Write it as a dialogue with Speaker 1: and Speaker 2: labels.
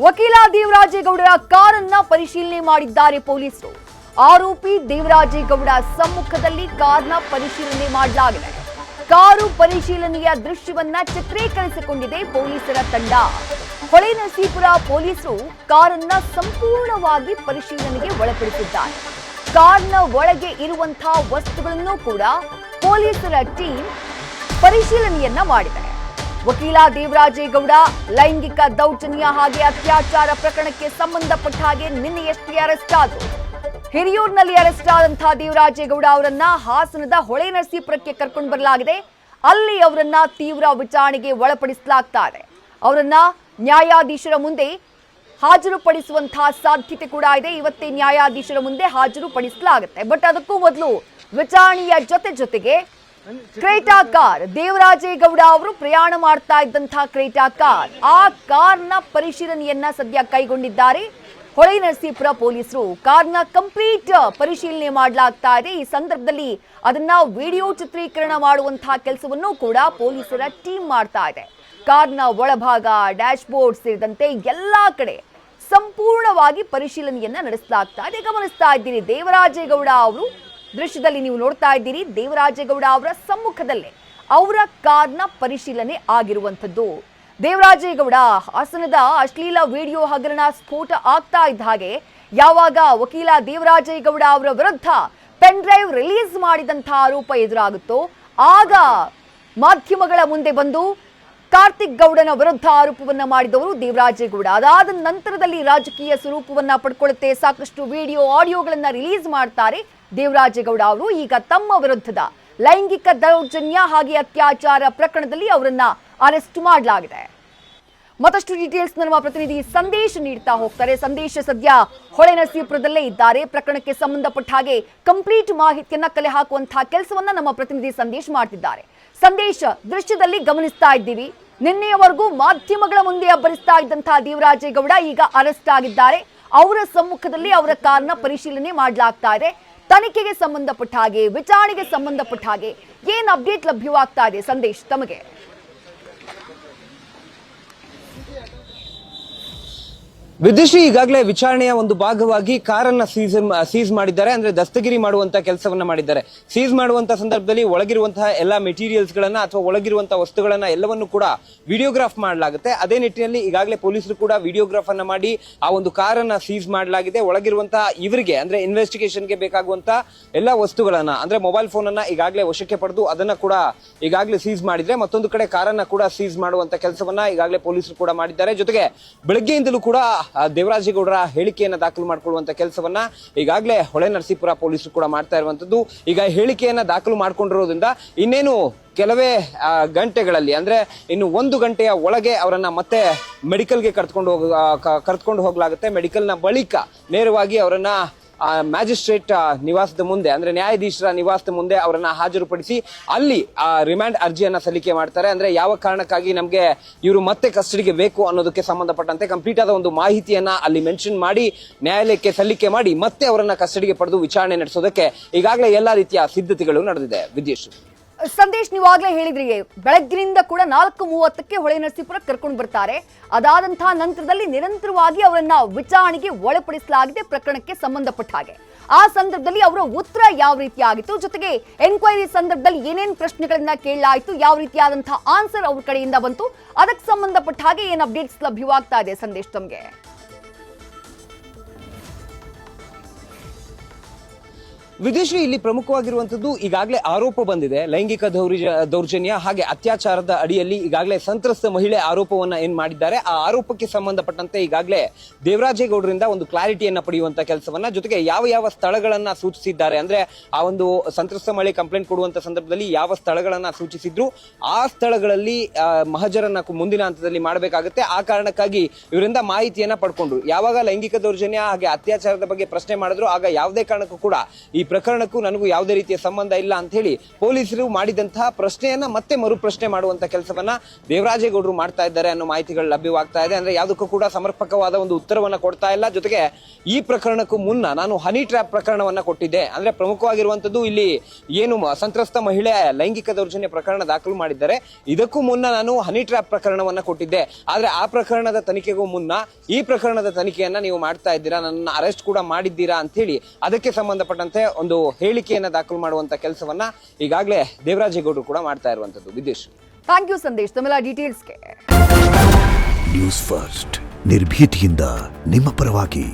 Speaker 1: ವಕೀಲ ದೇವರಾಜೇಗೌಡರ ಕಾರನ್ನ ಪರಿಶೀಲನೆ ಮಾಡಿದ್ದಾರೆ ಪೊಲೀಸರು. ಆರೋಪಿ ದೇವರಾಜೇಗೌಡ ಸಮ್ಮುಖದಲ್ಲಿ ಕಾರ್ನ ಪರಿಶೀಲನೆ ಮಾಡಲಾಗಿದೆ. ಕಾರು ಪರಿಶೀಲನೆಯ ದೃಶ್ಯವನ್ನ ಚಿತ್ರೀಕರಿಸಿಕೊಂಡಿದೆ ಪೊಲೀಸರ ತಂಡ. ಹೊಳೆನರಸೀಪುರ ಪೊಲೀಸರು ಕಾರನ್ನ ಸಂಪೂರ್ಣವಾಗಿ ಪರಿಶೀಲನೆಗೆ ಒಳಪಡಿಸಿದ್ದಾರೆ. ಕಾರ್ನ ಒಳಗೆ ಇರುವಂತಹ ವಸ್ತುಗಳನ್ನು ಕೂಡ ಪೊಲೀಸರ ಟೀಮ್ ಪರಿಶೀಲನೆಯನ್ನ ಮಾಡಿದೆ. ವಕೀಲ ದೇವರಾಜೇಗೌಡ ಲೈಂಗಿಕ ದೌರ್ಜನ್ಯ ಹಾಗೆ ಅತ್ಯಾಚಾರ ಪ್ರಕರಣಕ್ಕೆ ಸಂಬಂಧಪಟ್ಟ ಹಾಗೆ ನಿನ್ನೆಯಷ್ಟೇ ಅರೆಸ್ಟ್ ಆದರು. ಹಿರಿಯೂರಿನಲ್ಲಿ ಅರೆಸ್ಟ್ ಆದಂತಹ ದೇವರಾಜೇಗೌಡ ಅವರನ್ನ ಹಾಸನದ ಹೊಳೆನರಸೀಪುರಕ್ಕೆ ಕರ್ಕೊಂಡು ಬರಲಾಗಿದೆ. ಅಲ್ಲಿ ಅವರನ್ನ ತೀವ್ರ ವಿಚಾರಣೆಗೆ ಒಳಪಡಿಸಲಾಗ್ತಾ ಇದೆ. ಅವರನ್ನ ನ್ಯಾಯಾಧೀಶರ ಮುಂದೆ ಹಾಜರುಪಡಿಸುವಂತಹ ಸಾಧ್ಯತೆ ಕೂಡ ಇದೆ. ಇವತ್ತೇ ನ್ಯಾಯಾಧೀಶರ ಮುಂದೆ ಹಾಜರುಪಡಿಸಲಾಗುತ್ತೆ. ಬಟ್ ಅದಕ್ಕೂ ಮೊದಲು ವಿಚಾರಣೆಯ ಜೊತೆಗೆ ಕ್ರೇಟಾ ಕಾರ್, ದೇವರಾಜೇಗೌಡ ಅವರು ಪ್ರಯಾಣ ಮಾಡ್ತಾ ಇದ್ದಂತಹ ಕ್ರೇಟಾ ಕಾರ್, ಆ ಕಾರ್ನ ಪರಿಶೀಲನೆಯನ್ನ ಸದ್ಯ ಕೈಗೊಂಡಿದ್ದಾರೆ ಹೊಳೆನರಸೀಪುರ ಪೊಲೀಸರು. ಕಾರ್ನ ಕಂಪ್ಲೀಟ್ ಪರಿಶೀಲನೆ ಮಾಡಲಾಗ್ತಾ ಇದೆ. ಈ ಸಂದರ್ಭದಲ್ಲಿ ಅದನ್ನ ವಿಡಿಯೋ ಚಿತ್ರೀಕರಣ ಮಾಡುವಂತಹ ಕೆಲಸವನ್ನು ಕೂಡ ಪೊಲೀಸರ ಟೀಮ್ ಮಾಡ್ತಾ ಇದೆ. ಕಾರ್ನ ಒಳಭಾಗ, ಡ್ಯಾಶ್ ಬೋರ್ಡ್ ಸೇರಿದಂತೆ ಎಲ್ಲಾ ಕಡೆ ಸಂಪೂರ್ಣವಾಗಿ ಪರಿಶೀಲನೆಯನ್ನ ನಡೆಸಲಾಗ್ತಾ ಇದೆ. ಗಮನಿಸ್ತಾ ಇದ್ದೀರಿ, ದೇವರಾಜೇಗೌಡ ಅವರು ದೃಶ್ಯದಲ್ಲಿ ನೀವು ನೋಡ್ತಾ ಇದ್ದೀರಿ. ದೇವರಾಜೇಗೌಡ ಅವರ ಸಮ್ಮುಖದಲ್ಲೇ ಅವರ ಕಾರ್ನ ಪರಿಶೀಲನೆ ಆಗಿರುವಂಥದ್ದು. ದೇವರಾಜೇಗೌಡ ಹಾಸನದ ಅಶ್ಲೀಲ ವಿಡಿಯೋ ಹಗರಣ ಸ್ಫೋಟ ಆಗ್ತಾ ಇದ್ದ ಹಾಗೆ ಯಾವಾಗ ವಕೀಲ ದೇವರಾಜೇಗೌಡ ಅವರ ವಿರುದ್ಧ ಪೆನ್ ಡ್ರೈವ್ ರಿಲೀಸ್ ಮಾಡಿದಂತಹ ಆರೋಪ ಎದುರಾಗುತ್ತೋ ಆಗ ಮಾಧ್ಯಮಗಳ ಮುಂದೆ ಬಂದು ಕಾರ್ತಿಕ್ ಗೌಡನ ವಿರುದ್ಧ ಆರೋಪವನ್ನ ಮಾಡಿದವರು ದೇವರಾಜೇಗೌಡ. ಅದಾದ ನಂತರದಲ್ಲಿ ರಾಜಕೀಯ ಸ್ವರೂಪವನ್ನ ಪಡ್ಕೊಳ್ಳುತ್ತೆ. ಸಾಕಷ್ಟು ವಿಡಿಯೋ ಆಡಿಯೋಗಳನ್ನ ರಿಲೀಸ್ ಮಾಡ್ತಾರೆ ದೇವರಾಜೇಗೌಡ ಅವರು. ಈಗ ತಮ್ಮ ವಿರುದ್ಧದ ಲೈಂಗಿಕ ದೌರ್ಜನ್ಯ ಹಾಗೆ ಅತ್ಯಾಚಾರ ಪ್ರಕರಣದಲ್ಲಿ ಅವರನ್ನ ಅರೆಸ್ಟ್ ಮಾಡಲಾಗಿದೆ. ಮತ್ತಷ್ಟು ಡೀಟೇಲ್ಸ್ ನಮ್ಮ ಪ್ರತಿನಿಧಿ ಸಂದೇಶ್ ನೀಡ್ತಾ ಹೋಗ್ತಾರೆ. ಸಂದೇಶ್ ಸದ್ಯ ಹೊಳೆನರಸೀಪುರದಲ್ಲೇ ಇದ್ದಾರೆ. ಪ್ರಕರಣಕ್ಕೆ ಸಂಬಂಧಪಟ್ಟ ಹಾಗೆ ಕಂಪ್ಲೀಟ್ ಮಾಹಿತಿಯನ್ನ ಕಲೆ ಹಾಕುವಂತಹ ಕೆಲಸವನ್ನ ನಮ್ಮ ಪ್ರತಿನಿಧಿ ಸಂದೇಶ್ ಮಾಡ್ತಿದ್ದಾರೆ. ಸಂದೇಶ್, ದೃಶ್ಯದಲ್ಲಿ ಗಮನಿಸ್ತಾ ಇದ್ದೀವಿ, ನಿನ್ನೆಯವರೆಗೂ ಮಾಧ್ಯಮಗಳ ಮುಂದೆ ಅಬ್ಬರಿಸ್ತಾ ಇದ್ದಂತಹ ದೇವರಾಜೇಗೌಡ ಈಗ ಅರೆಸ್ಟ್ ಆಗಿದ್ದಾರೆ. ಅವರ ಸಮ್ಮುಖದಲ್ಲಿ ಅವರ ಕಾರ್ನ ಪರಿಶೀಲನೆ ಮಾಡಲಾಗ್ತಾ ಇದೆ. ತನಿಖೆಗೆ ಸಂಬಂಧಪಟ್ಟ ಹಾಗೆ, ವಿಚಾರಣೆಗೆ ಸಂಬಂಧಪಟ್ಟ ಹಾಗೆ ಏನ್ ಅಪ್ಡೇಟ್ ಲಭ್ಯವಾಗ್ತಾ ಇದೆ ಸಂದೇಶ್ ತಮಗೆ?
Speaker 2: ವಿದ್ಯುಶ್ರೀ, ಈಗಾಗಲೇ ವಿಚಾರಣೆಯ ಒಂದು ಭಾಗವಾಗಿ ಕಾರನ್ನ ಸೀಸ್ ಮಾಡಿದ್ದಾರೆ. ಅಂದ್ರೆ ದಸ್ತಗಿರಿ ಮಾಡುವಂತ ಕೆಲಸವನ್ನ ಮಾಡಿದ್ದಾರೆ. ಸೀಸ್ ಮಾಡುವಂತ ಸಂದರ್ಭದಲ್ಲಿ ಒಳಗಿರುವಂತಹ ಎಲ್ಲಾ ಮೆಟೀರಿಯಲ್ಸ್ ಗಳನ್ನ ಅಥವಾ ಒಳಗಿರುವಂತಹ ವಸ್ತುಗಳನ್ನ ಎಲ್ಲವನ್ನು ಕೂಡ ವಿಡಿಯೋಗ್ರಾಫ್ ಮಾಡಲಾಗುತ್ತೆ. ಅದೇ ನಿಟ್ಟಿನಲ್ಲಿ ಈಗಾಗಲೇ ಪೊಲೀಸರು ಕೂಡ ವಿಡಿಯೋಗ್ರಾಫ್ ಅನ್ನ ಮಾಡಿ ಆ ಒಂದು ಕಾರನ್ನ ಸೀಸ್ ಮಾಡಲಾಗಿದೆ. ಒಳಗಿರುವಂತಹ ಇವರಿಗೆ ಅಂದ್ರೆ ಇನ್ವೆಸ್ಟಿಗೇಷನ್ಗೆ ಬೇಕಾಗುವಂತಹ ಎಲ್ಲಾ ವಸ್ತುಗಳನ್ನ ಅಂದ್ರೆ ಮೊಬೈಲ್ ಫೋನ್ ಅನ್ನ ಈಗಾಗಲೇ ವಶಕ್ಕೆ ಪಡೆದು ಅದನ್ನ ಕೂಡ ಈಗಾಗಲೇ ಸೀಸ್ ಮಾಡಿದ್ರೆ, ಮತ್ತೊಂದು ಕಡೆ ಕಾರನ್ನ ಕೂಡ ಸೀಸ್ ಮಾಡುವಂತ ಕೆಲಸವನ್ನ ಈಗಾಗಲೇ ಪೊಲೀಸರು ಕೂಡ ಮಾಡಿದ್ದಾರೆ. ಜೊತೆಗೆ ಬೆಳಗ್ಗೆಯಿಂದಲೂ ಕೂಡ ದೇವರಾಜೇಗೌಡರ ಹೇಳಿಕೆಯನ್ನ ದಾಖಲು ಮಾಡಿಕೊಳ್ಳುವಂತ ಕೆಲಸವನ್ನ ಈಗಾಗಲೇ ಹೊಳೆನರಸೀಪುರ ಪೊಲೀಸರು ಕೂಡ ಮಾಡ್ತಾ ಇರುವಂತದ್ದು. ಈಗ ಹೇಳಿಕೆಯನ್ನ ದಾಖಲು ಮಾಡ್ಕೊಂಡಿರೋದ್ರಿಂದ ಇನ್ನೇನು ಕೆಲವೇ ಗಂಟೆಗಳಲ್ಲಿ ಅಂದ್ರೆ ಇನ್ನು 1 ಗಂಟೆಯ ಒಳಗೆ ಅವರನ್ನ ಮತ್ತೆ ಮೆಡಿಕಲ್ಗೆ ಕರೆದುಕೊಂಡು ಹೋಗಲಾಗುತ್ತೆ. ಮೆಡಿಕಲ್ನ ಬಳಿಕ ನೇರವಾಗಿ ಅವರನ್ನ ಮ್ಯಾಜಿಸ್ಟ್ರೇಟ್ ನಿವಾಸದ ಮುಂದೆ ಅಂದ್ರೆ ನ್ಯಾಯಾಧೀಶರ ನಿವಾಸದ ಮುಂದೆ ಅವರನ್ನ ಹಾಜರುಪಡಿಸಿ ಅಲ್ಲಿ ರಿಮ್ಯಾಂಡ್ ಅರ್ಜಿಯನ್ನ ಸಲ್ಲಿಕೆ ಮಾಡ್ತಾರೆ. ಅಂದ್ರೆ ಯಾವ ಕಾರಣಕ್ಕಾಗಿ ನಮ್ಗೆ ಇವರು ಮತ್ತೆ ಕಸ್ಟಡಿಗೆ ಬೇಕು ಅನ್ನೋದಕ್ಕೆ ಸಂಬಂಧಪಟ್ಟಂತೆ ಕಂಪ್ಲೀಟ್ ಆದ ಒಂದು ಮಾಹಿತಿಯನ್ನ ಅಲ್ಲಿ ಮೆನ್ಷನ್ ಮಾಡಿ ನ್ಯಾಯಾಲಯಕ್ಕೆ ಸಲ್ಲಿಕೆ ಮಾಡಿ ಮತ್ತೆ ಅವರನ್ನ ಕಸ್ಟಡಿಗೆ ಪಡೆದು ವಿಚಾರಣೆ ನಡೆಸೋದಕ್ಕೆ ಈಗಾಗಲೇ ಎಲ್ಲಾ ರೀತಿಯ ಸಿದ್ಧತೆಗಳು ನಡೆದಿದೆ. ವಿದ್ಯೇಶ್,
Speaker 1: ಸಂದೇಶ್, ನೀವಾಗಲೇ ಹೇಳಿದ್ರಿ ಬೆಳಗ್ಗಿನಿಂದ ಕೂಡ 4:30ಕ್ಕೆ ಹೊಳೆನರಸೀಪುರ ಕರ್ಕೊಂಡು ಬರ್ತಾರೆ. ಅದಾದಂತಹ ನಂತರದಲ್ಲಿ ನಿರಂತರವಾಗಿ ಅವರನ್ನ ವಿಚಾರಣೆಗೆ ಒಳಪಡಿಸಲಾಗಿದೆ ಪ್ರಕರಣಕ್ಕೆ ಸಂಬಂಧಪಟ್ಟ ಹಾಗೆ. ಆ ಸಂದರ್ಭದಲ್ಲಿ ಅವರ ಉತ್ತರ ಯಾವ ರೀತಿ ಆಗಿತ್ತು, ಜೊತೆಗೆ ಎನ್ಕ್ವೈರಿ ಸಂದರ್ಭದಲ್ಲಿ ಏನೇನು ಪ್ರಶ್ನೆಗಳನ್ನ ಕೇಳಲಾಯಿತು, ಯಾವ ರೀತಿಯಾದಂತಹ ಆನ್ಸರ್ ಅವ್ರ ಕಡೆಯಿಂದ ಬಂತು, ಅದಕ್ಕೆ ಸಂಬಂಧಪಟ್ಟ ಹಾಗೆ ಏನ್ ಅಪ್ಡೇಟ್ಸ್ ಲಭ್ಯವಾಗ್ತಾ ಇದೆ ಸಂದೇಶ್ ತಮ್ಗೆ?
Speaker 2: ವಿದೇಶಿ, ಇಲ್ಲಿ ಪ್ರಮುಖವಾಗಿರುವಂತದ್ದು ಈಗಾಗಲೇ ಆರೋಪ ಬಂದಿದೆ. ಲೈಂಗಿಕ ದೌರ್ಜನ್ಯ ಹಾಗೆ ಅತ್ಯಾಚಾರದ ಅಡಿಯಲ್ಲಿ ಈಗಾಗಲೇ ಸಂತ್ರಸ್ತ ಮಹಿಳೆ ಆರೋಪವನ್ನ ಏನ್ ಮಾಡಿದ್ದಾರೆ. ಆ ಆರೋಪಕ್ಕೆ ಸಂಬಂಧಪಟ್ಟಂತೆ ಈಗಾಗಲೇ ದೇವರಾಜೇಗೌಡರಿಂದ ಒಂದು ಕ್ಲಾರಿಟಿಯನ್ನ ಪಡೆಯುವಂತ ಕೆಲಸವನ್ನ, ಜೊತೆಗೆ ಯಾವ ಯಾವ ಸ್ಥಳಗಳನ್ನ ಸೂಚಿಸಿದ್ದಾರೆ ಅಂದ್ರೆ ಆ ಒಂದು ಸಂತ್ರಸ್ತ ಮಹಿಳೆ ಕಂಪ್ಲೇಂಟ್ ಕೊಡುವಂತ ಸಂದರ್ಭದಲ್ಲಿ ಯಾವ ಸ್ಥಳಗಳನ್ನ ಸೂಚಿಸಿದ್ರು ಆ ಸ್ಥಳಗಳಲ್ಲಿ ಮಹಜರನ್ನ ಮುಂದಿನ ಹಂತದಲ್ಲಿ ಮಾಡಬೇಕಾಗುತ್ತೆ. ಆ ಕಾರಣಕ್ಕಾಗಿ ಇವರಿಂದ ಮಾಹಿತಿಯನ್ನ ಪಡ್ಕೊಂಡ್ರು. ಯಾವಾಗ ಲೈಂಗಿಕ ದೌರ್ಜನ್ಯ ಹಾಗೆ ಅತ್ಯಾಚಾರದ ಬಗ್ಗೆ ಪ್ರಶ್ನೆ ಮಾಡಿದ್ರು ಆಗ ಯಾವುದೇ ಕಾರಣಕ್ಕೂ ಕೂಡ ಈ ಪ್ರಕರಣಕ್ಕೂ ನನಗೂ ಯಾವುದೇ ರೀತಿಯ ಸಂಬಂಧ ಇಲ್ಲ ಅಂತ ಹೇಳಿ ಪೊಲೀಸರು ಮಾಡಿದಂತಹ ಪ್ರಶ್ನೆಯನ್ನ ಮತ್ತೆ ಮರುಪ್ರಶ್ನೆ ಮಾಡುವಂತ ಕೆಲಸವನ್ನ ದೇವರಾಜೇಗೌಡರು ಮಾಡ್ತಾ ಇದ್ದಾರೆ ಅನ್ನೋ ಮಾಹಿತಿಗಳು ಲಭ್ಯವಾಗ್ತಾ ಇದೆ. ಅಂದ್ರೆ ಯಾವುದಕ್ಕೂ ಕೂಡ ಸಮರ್ಪಕವಾದ ಒಂದು ಉತ್ತರವನ್ನ ಕೊಡ್ತಾ ಇಲ್ಲ. ಜೊತೆಗೆ ಈ ಪ್ರಕರಣಕ್ಕೂ ಮುನ್ನ ನಾನು ಹನಿ ಟ್ರ್ಯಾಪ್ ಪ್ರಕರಣವನ್ನ ಕೊಟ್ಟಿದ್ದೆ. ಅಂದ್ರೆ ಪ್ರಮುಖವಾಗಿರುವಂತದ್ದು ಇಲ್ಲಿ ಏನು ಸಂತ್ರಸ್ತ ಮಹಿಳೆ ಲೈಂಗಿಕ ದೌರ್ಜನ್ಯ ಪ್ರಕರಣ ದಾಖಲು ಮಾಡಿದ್ದಾರೆ. ಇದಕ್ಕೂ ಮುನ್ನ ನಾನು ಹನಿ ಟ್ರ್ಯಾಪ್ ಪ್ರಕರಣವನ್ನ ಕೊಟ್ಟಿದ್ದೆ. ಆದ್ರೆ ಆ ಪ್ರಕರಣದ ತನಿಖೆಗೂ ಮುನ್ನ ಈ ಪ್ರಕರಣದ ತನಿಖೆಯನ್ನ ನೀವು ಮಾಡ್ತಾ ಇದ್ದೀರಾ, ನನ್ನ ಅರೆಸ್ಟ್ ಕೂಡ ಮಾಡಿದ್ದೀರಾ ಅಂತ ಹೇಳಿ ಅದಕ್ಕೆ ಸಂಬಂಧಪಟ್ಟಂತೆ ಒಂದು ಹೇಳಿಕೆಯನ್ನ ದಾಖಲು ಮಾಡುವಂತ ಕೆಲಸವನ್ನ ಈಗಾಗಲೇ ದೇವರಾಜೇಗೌಡರು ಕೂಡ ಮಾಡ್ತಾ ಇರುವಂತದ್ದು. ವಿದೇಶ್,
Speaker 1: ಥ್ಯಾಂಕ್ ಯು ಸಂದೇಶ್ ತಮ್ಮೆಲ್ಲ ಡೀಟೇಲ್ಸ್ಗೆ.
Speaker 3: ನ್ಯೂಸ್ ಫಸ್ಟ್ ನಿರ್ಭೀತಿಯಿಂದ ನಿಮ್ಮ ಪರವಾಗಿ.